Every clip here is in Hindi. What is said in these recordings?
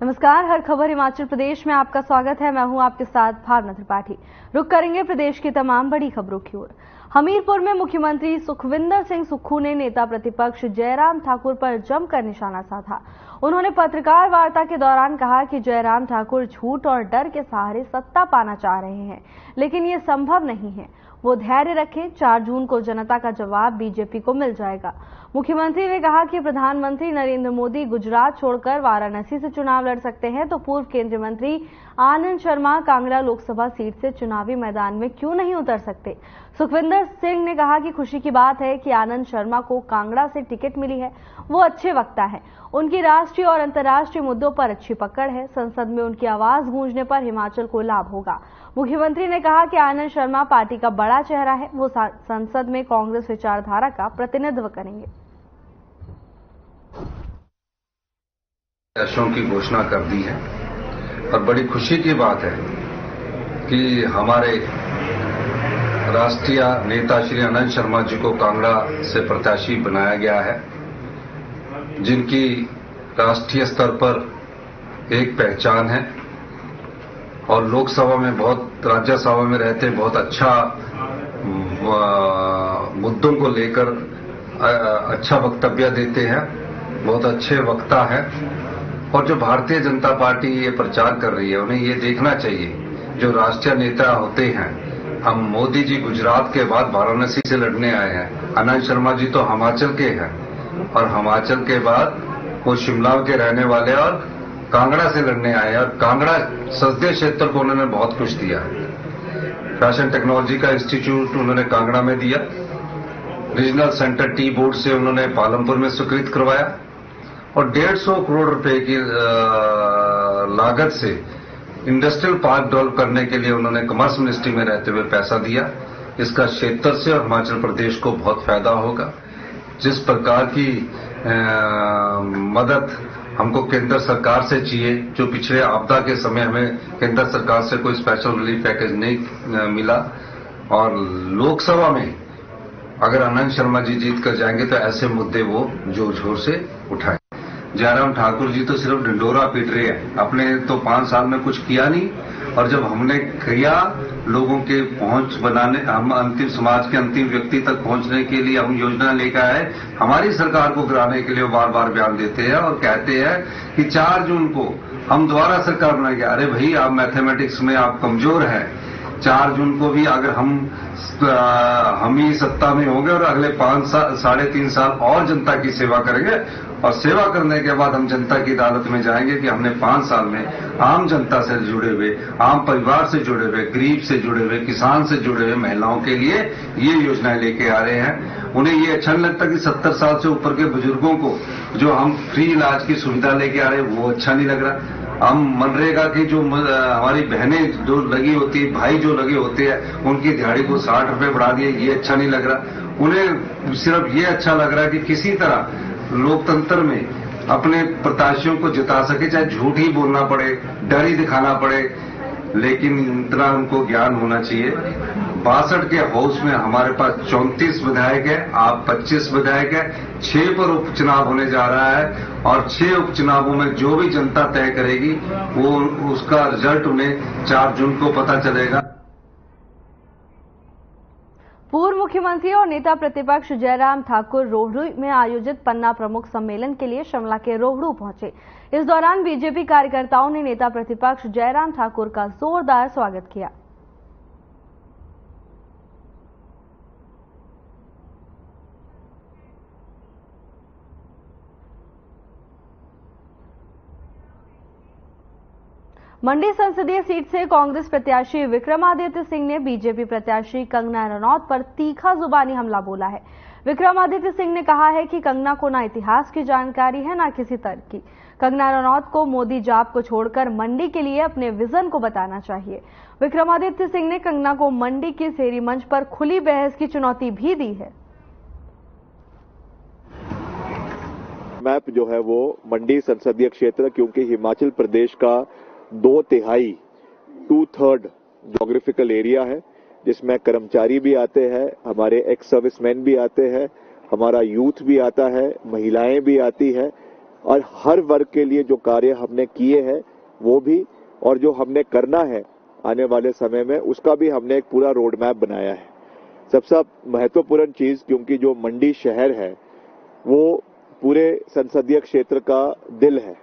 नमस्कार, हर खबर हिमाचल प्रदेश में आपका स्वागत है। मैं हूं आपके साथ भावना त्रिपाठी। रुक करेंगे प्रदेश की तमाम बड़ी खबरों की ओर। हमीरपुर में मुख्यमंत्री सुखविंदर सिंह सुक्खू ने नेता प्रतिपक्ष जयराम ठाकुर पर जमकर निशाना साधा। उन्होंने पत्रकार वार्ता के दौरान कहा कि जयराम ठाकुर झूठ और डर के सहारे सत्ता पाना चाह रहे हैं, लेकिन ये संभव नहीं है। वो धैर्य रखें, 4 जून को जनता का जवाब बीजेपी को मिल जाएगा। मुख्यमंत्री ने कहा कि प्रधानमंत्री नरेंद्र मोदी गुजरात छोड़कर वाराणसी से चुनाव लड़ सकते हैं, तो पूर्व केंद्रीय मंत्री आनंद शर्मा कांगड़ा लोकसभा सीट से चुनावी मैदान में क्यों नहीं उतर सकते। सुखविंदर सिंह ने कहा कि खुशी की बात है कि आनंद शर्मा को कांगड़ा से टिकट मिली है। वो अच्छे वक्ता है, उनकी राष्ट्रीय और अंतर्राष्ट्रीय मुद्दों पर अच्छी पकड़ है। संसद में उनकी आवाज गूंजने पर हिमाचल को लाभ होगा। मुख्यमंत्री ने कहा कि आनंद शर्मा पार्टी का बड़ा चेहरा है, वो संसद में कांग्रेस विचारधारा का प्रतिनिधित्व करेंगे। प्रत्याशियों की घोषणा कर दी है और बड़ी खुशी की बात है कि हमारे राष्ट्रीय नेता श्री आनंद शर्मा जी को कांगड़ा से प्रत्याशी बनाया गया है, जिनकी राष्ट्रीय स्तर पर एक पहचान है और लोकसभा में राज्यसभा में रहते बहुत अच्छा मुद्दों को लेकर अच्छा वक्तव्य देते हैं, बहुत अच्छे वक्ता है। और जो भारतीय जनता पार्टी ये प्रचार कर रही है, उन्हें ये देखना चाहिए जो राष्ट्रीय नेता होते हैं। हम मोदी जी गुजरात के बाद वाराणसी से लड़ने आए हैं, आनंद शर्मा जी तो हिमाचल के हैं और हिमाचल के बाद वो शिमला के रहने वाले और कांगड़ा से लड़ने आए हैं और कांगड़ा संसदीय क्षेत्र को उन्होंने बहुत कुछ दिया है। फैशन टेक्नोलॉजी का इंस्टीट्यूट उन्होंने कांगड़ा में दिया, रीजनल सेंटर टी बोर्ड से उन्होंने पालमपुर में स्वीकृत करवाया और 150 करोड़ रुपए की लागत से इंडस्ट्रियल पार्क डेवलप करने के लिए उन्होंने कॉमर्स मिनिस्ट्री में रहते हुए पैसा दिया। इसका क्षेत्र से और हिमाचल प्रदेश को बहुत फायदा होगा। जिस प्रकार की मदद हमको केंद्र सरकार से चाहिए, जो पिछले आपदा के समय हमें केंद्र सरकार से कोई स्पेशल रिलीफ पैकेज नहीं मिला, और लोकसभा में अगर आनंद शर्मा जी जीत कर जाएंगे तो ऐसे मुद्दे वो जोर शोर से उठाएं। जयराम ठाकुर जी तो सिर्फ ढिंडोरा पीट रहे हैं, अपने तो 5 साल में कुछ किया नहीं, और जब हमने किया लोगों के पहुंच बनाने, हम अंतिम समाज के अंतिम व्यक्ति तक पहुंचने के लिए हम योजना लेकर आए, हमारी सरकार को गिराने के लिए वो बार बार बयान देते हैं और कहते हैं कि 4 जून को हम दोबारा सरकार बनाएंगे। अरे भाई, आप मैथमेटिक्स में आप कमजोर हैं। 4 जून को भी अगर हम ही सत्ता में होंगे और अगले 5 साल 3.5 साल और जनता की सेवा करेंगे, और सेवा करने के बाद हम जनता की अदालत में जाएंगे कि हमने 5 साल में आम जनता से जुड़े हुए, आम परिवार से जुड़े हुए, गरीब से जुड़े हुए, किसान से जुड़े हुए महिलाओं के लिए ये योजनाएं लेके आ रहे हैं। उन्हें ये अच्छा नहीं लगता कि 70 साल से ऊपर के बुजुर्गों को जो हम फ्री इलाज की सुविधा लेके आ रहे हैं, वो अच्छा नहीं लग रहा। हम मनरेगा की जो हमारी बहनें जो लगी होती है, भाई जो लगे होते हैं, उनकी दिहाड़ी को 60 रुपए बढ़ा दिए, ये अच्छा नहीं लग रहा। उन्हें सिर्फ ये अच्छा लग रहा है कि किसी तरह लोकतंत्र में अपने प्रत्याशियों को जिता सके, चाहे झूठ ही बोलना पड़े, डर ही दिखाना पड़े, लेकिन इतना उनको ज्ञान होना चाहिए। 62 के हाउस में हमारे पास 34 विधायक है, आप 25 विधायक है, 6 पर उपचुनाव होने जा रहा है और 6 उपचुनावों में जो भी जनता तय करेगी वो उसका रिजल्ट उन्हें 4 जून को पता चलेगा। पूर्व मुख्यमंत्री और नेता प्रतिपक्ष जयराम ठाकुर रोहडू में आयोजित पन्ना प्रमुख सम्मेलन के लिए शिमला के रोहडू पहुंचे। इस दौरान बीजेपी कार्यकर्ताओं ने नेता प्रतिपक्ष जयराम ठाकुर का जोरदार स्वागत किया। मंडी संसदीय सीट से कांग्रेस प्रत्याशी विक्रमादित्य सिंह ने बीजेपी प्रत्याशी कंगना रनौत पर तीखा जुबानी हमला बोला है। विक्रमादित्य सिंह ने कहा है कि कंगना को ना इतिहास की जानकारी है, ना किसी तर्क की। कंगना रनौत को मोदी जाप को छोड़कर मंडी के लिए अपने विजन को बताना चाहिए। विक्रमादित्य सिंह ने कंगना को मंडी के सेरी मंच पर खुली बहस की चुनौती भी दी है। मैप जो है वो मंडी संसदीय क्षेत्र, क्योंकि हिमाचल प्रदेश का 2/3 ज्योग्राफिकल एरिया है, जिसमें कर्मचारी भी आते हैं, हमारे एक्स सर्विसमैन भी आते हैं, हमारा यूथ भी आता है, महिलाएं भी आती है, और हर वर्ग के लिए जो कार्य हमने किए हैं वो भी, और जो हमने करना है आने वाले समय में उसका भी हमने एक पूरा रोड मैप बनाया है। सबसे महत्वपूर्ण चीज, क्योंकि जो मंडी शहर है वो पूरे संसदीय क्षेत्र का दिल है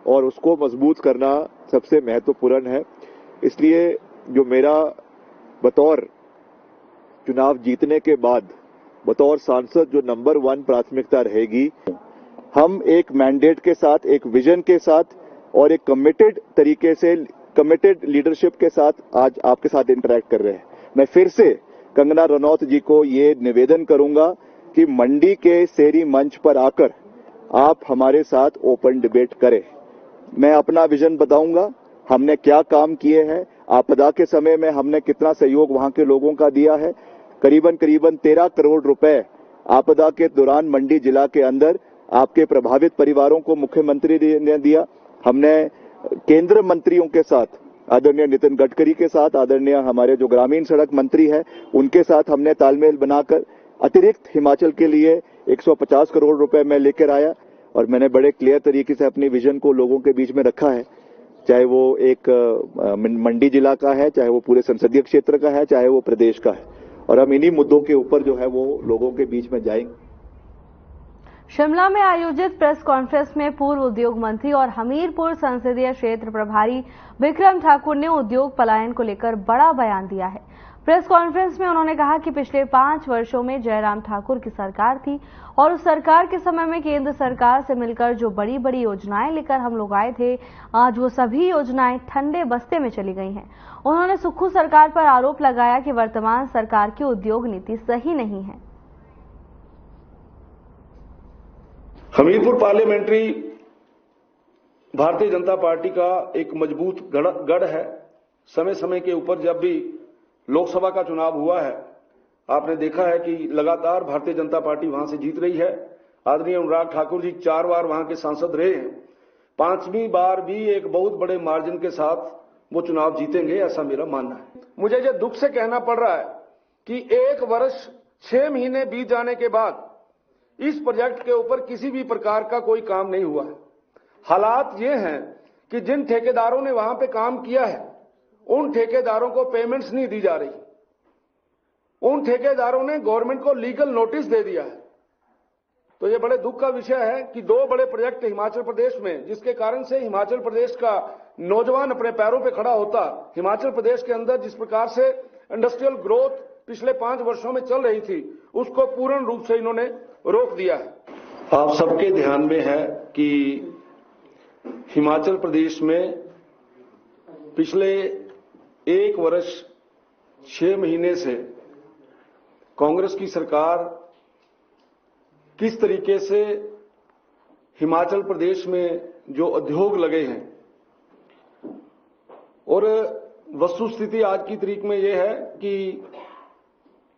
और उसको मजबूत करना सबसे महत्वपूर्ण है। इसलिए जो मेरा बतौर चुनाव जीतने के बाद बतौर सांसद जो नंबर 1 प्राथमिकता रहेगी, हम एक मैंडेट के साथ, एक विजन के साथ और एक कमिटेड तरीके से, कमिटेड लीडरशिप के साथ आज आपके साथ इंटरेक्ट कर रहे हैं। मैं फिर से कंगना रनौत जी को ये निवेदन करूंगा कि मंडी के शहरी मंच पर आकर आप हमारे साथ ओपन डिबेट करें। मैं अपना विजन बताऊंगा, हमने क्या काम किए हैं, आपदा के समय में हमने कितना सहयोग वहां के लोगों का दिया है। करीबन 13 करोड़ रुपए आपदा के दौरान मंडी जिला के अंदर आपके प्रभावित परिवारों को मुख्यमंत्री ने दिया। हमने केंद्र मंत्रियों के साथ, आदरणीय नितिन गडकरी के साथ, आदरणीय हमारे जो ग्रामीण सड़क मंत्री हैं उनके साथ हमने तालमेल बनाकर अतिरिक्त हिमाचल के लिए 150 करोड़ रुपए मैं लेकर आया और मैंने बड़े क्लियर तरीके से अपनी विजन को लोगों के बीच में रखा है। चाहे वो एक मंडी जिला का है, चाहे वो पूरे संसदीय क्षेत्र का है, चाहे वो प्रदेश का है, और हम इन्हीं मुद्दों के ऊपर जो है वो लोगों के बीच में जाएंगे। शिमला में आयोजित प्रेस कॉन्फ्रेंस में पूर्व उद्योग मंत्री और हमीरपुर संसदीय क्षेत्र प्रभारी विक्रम ठाकुर ने उद्योग पलायन को लेकर बड़ा बयान दिया है। प्रेस कॉन्फ्रेंस में उन्होंने कहा कि पिछले 5 वर्षों में जयराम ठाकुर की सरकार थी और उस सरकार के समय में केंद्र सरकार से मिलकर जो बड़ी बड़ी योजनाएं लेकर हम लोग आए थे, आज वो सभी योजनाएं ठंडे बस्ते में चली गई हैं। उन्होंने सुक्खू सरकार पर आरोप लगाया कि वर्तमान सरकार की उद्योग नीति सही नहीं है। हमीरपुर पार्लियामेंट्री भारतीय जनता पार्टी का एक मजबूत गढ़ है। समय समय के ऊपर जब भी लोकसभा का चुनाव हुआ है, आपने देखा है कि लगातार भारतीय जनता पार्टी वहां से जीत रही है। आदरणीय अनुराग ठाकुर जी 4 बार वहां के सांसद रहे हैं। 5वीं बार भी एक बहुत बड़े मार्जिन के साथ वो चुनाव जीतेंगे, ऐसा मेरा मानना है। मुझे ये दुख से कहना पड़ रहा है कि 1 वर्ष 6 महीने बीत जाने के बाद इस प्रोजेक्ट के ऊपर किसी भी प्रकार का कोई काम नहीं हुआ है। हालात ये हैं कि जिन ठेकेदारों ने वहां पे काम किया है उन ठेकेदारों को पेमेंट्स नहीं दी जा रही। उन ठेकेदारों ने गवर्नमेंट को लीगल नोटिस दे दिया है। तो ये बड़े दुख का विषय है कि 2 बड़े प्रोजेक्ट हिमाचल प्रदेश में, जिसके कारण से हिमाचल प्रदेश का नौजवान अपने पैरों पे खड़ा होता। हिमाचल प्रदेश के अंदर जिस प्रकार से इंडस्ट्रियल ग्रोथ पिछले 5 वर्षों में चल रही थी, उसको पूर्ण रूप से इन्होंने रोक दिया है। आप सबके ध्यान में है कि हिमाचल प्रदेश में पिछले 1 वर्ष 6 महीने से कांग्रेस की सरकार किस तरीके से हिमाचल प्रदेश में जो उद्योग लगे हैं, और वस्तुस्थिति आज की तारीख में यह है कि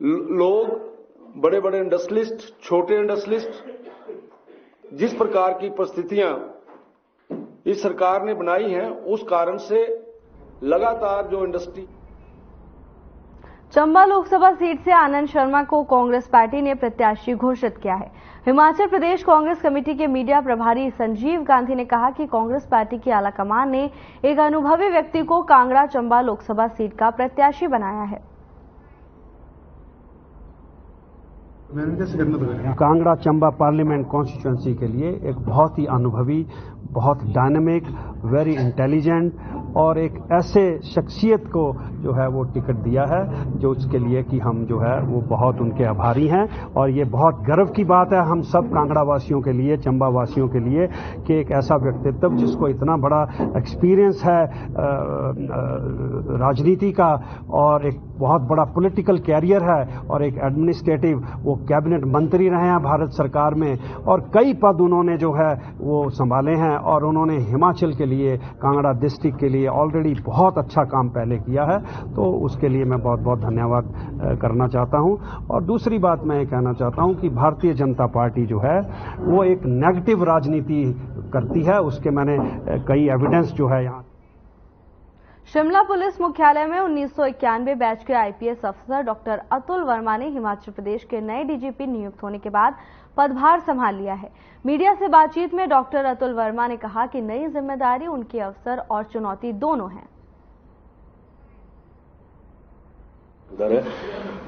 लोग, बड़े बड़े इंडस्ट्रियलिस्ट, छोटे इंडस्ट्रियलिस्ट, जिस प्रकार की परिस्थितियां इस सरकार ने बनाई हैं, उस कारण से लगातार जो इंडस्ट्री। चंबा लोकसभा सीट से आनंद शर्मा को कांग्रेस पार्टी ने प्रत्याशी घोषित किया है। हिमाचल प्रदेश कांग्रेस कमेटी के मीडिया प्रभारी संजीव गांधी ने कहा कि कांग्रेस पार्टी की आलाकमान ने एक अनुभवी व्यक्ति को कांगड़ा चंबा लोकसभा सीट का प्रत्याशी बनाया है। कांगड़ा चंबा पार्लियामेंट कॉन्स्टिट्यूंसी के लिए एक बहुत ही अनुभवी, बहुत डायनामिक, वेरी इंटेलिजेंट और एक ऐसे शख्सियत को जो है वो टिकट दिया है, जो उसके लिए कि हम जो है वो बहुत उनके आभारी हैं। और ये बहुत गर्व की बात है हम सब कांगड़ा वासियों के लिए, चंबा वासियों के लिए, कि एक ऐसा व्यक्तित्व जिसको इतना बड़ा एक्सपीरियंस है राजनीति का और एक बहुत बड़ा पॉलिटिकल कैरियर है और एक एडमिनिस्ट्रेटिव, वो कैबिनेट मंत्री रहे हैं भारत सरकार में और कई पद उन्होंने जो है वो संभाले हैं और उन्होंने हिमाचल के लिए, कांगड़ा डिस्ट्रिक्ट के लिए ऑलरेडी बहुत अच्छा काम पहले किया है। तो उसके लिए मैं बहुत बहुत धन्यवाद करना चाहता हूं। और दूसरी बात मैं ये कहना चाहता हूं कि भारतीय जनता पार्टी जो है वो एक नेगेटिव राजनीति करती है, उसके मैंने कई एविडेंस जो है यहाँ। शिमला पुलिस मुख्यालय में 1991 बैच के आईपीएस अफसर डॉक्टर अतुल वर्मा ने हिमाचल प्रदेश के नए डीजीपी नियुक्त होने के बाद पदभार संभाल लिया है। मीडिया से बातचीत में डॉक्टर अतुल वर्मा ने कहा कि नई जिम्मेदारी उनके अवसर और चुनौती दोनों है।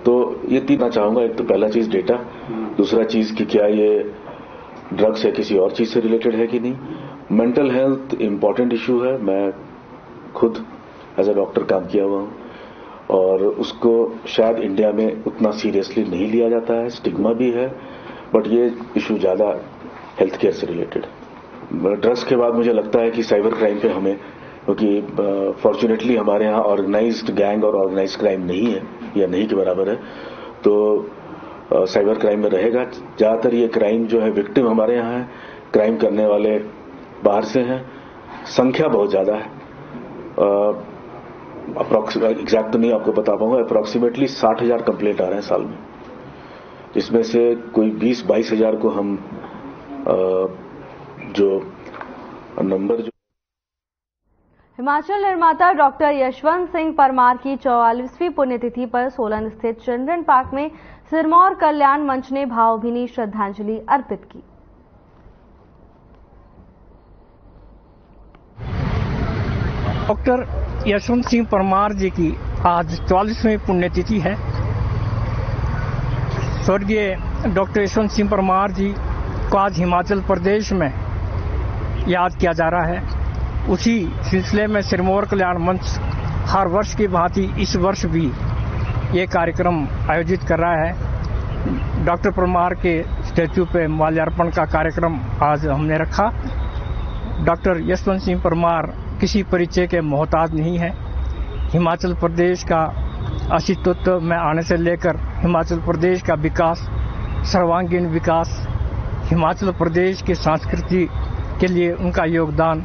तो ये तीन चाहूंगा, एक तो पहला चीज डेटा, दूसरा चीज कि क्या ये ड्रग्स या किसी और चीज से रिलेटेड है कि नहीं। मेंटल हेल्थ इंपॉर्टेंट इश्यू है, मैं खुद एज ए डॉक्टर काम किया हुआ हूं और उसको शायद इंडिया में उतना सीरियसली नहीं लिया जाता है, स्टिग्मा भी है, बट ये इश्यू ज्यादा हेल्थ केयर से रिलेटेड है। ड्रग्स के बाद मुझे लगता है कि साइबर क्राइम पे हमें, क्योंकि फॉर्चुनेटली हमारे यहाँ ऑर्गेनाइज्ड गैंग और ऑर्गेनाइज्ड क्राइम नहीं है या नहीं के बराबर है, तो साइबर क्राइम में रहेगा। ज्यादातर ये क्राइम जो है विक्टिम हमारे यहाँ है, क्राइम करने वाले बाहर से हैं, संख्या बहुत ज्यादा है। एग्जैक्ट तो नहीं आपको बता पाऊंगा, अप्रोक्सीमेटली 60,000 कंप्लेंट आ रहे हैं साल में, जिसमें से कोई 20-22 हजार को हम जो नंबर जो हिमाचल निर्माता डॉक्टर यशवंत सिंह परमार की 44वीं पुण्यतिथि पर सोलन स्थित चिल्ड्रन पार्क में सिरमौर कल्याण मंच ने भावभीनी श्रद्धांजलि अर्पित की। डॉक्टर यशवंत सिंह परमार जी की आज 44वीं पुण्यतिथि है। स्वर्गीय डॉक्टर यशवंत सिंह परमार जी को आज हिमाचल प्रदेश में याद किया जा रहा है। उसी सिलसिले में सिरमौर कल्याण मंच हर वर्ष की भांति इस वर्ष भी ये कार्यक्रम आयोजित कर रहा है। डॉक्टर परमार के स्टैच्यू पे माल्यार्पण का कार्यक्रम आज हमने रखा। डॉक्टर यशवंत सिंह परमार किसी परिचय के मोहताज नहीं है। हिमाचल प्रदेश का अस्तित्व में आने से लेकर हिमाचल प्रदेश का विकास, सर्वांगीण विकास, हिमाचल प्रदेश की संस्कृति के लिए उनका योगदान,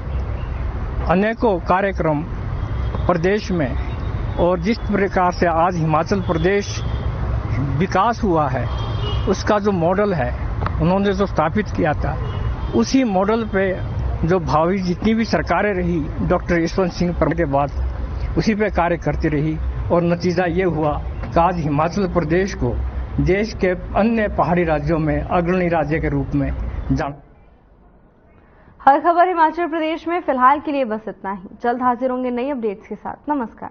अनेकों कार्यक्रम प्रदेश में, और जिस प्रकार से आज हिमाचल प्रदेश विकास हुआ है उसका जो मॉडल है उन्होंने जो स्थापित किया था, उसी मॉडल पे जो भावी जितनी भी सरकारें रही डॉक्टर यशवंत सिंह परमार के बाद उसी पे कार्य करती रही, और नतीजा ये हुआ कि आज हिमाचल प्रदेश को देश के अन्य पहाड़ी राज्यों में अग्रणी राज्य के रूप में जाना। हर खबर हिमाचल प्रदेश में फिलहाल के लिए बस इतना ही। जल्द हाजिर होंगे नई अपडेट्स के साथ। नमस्कार।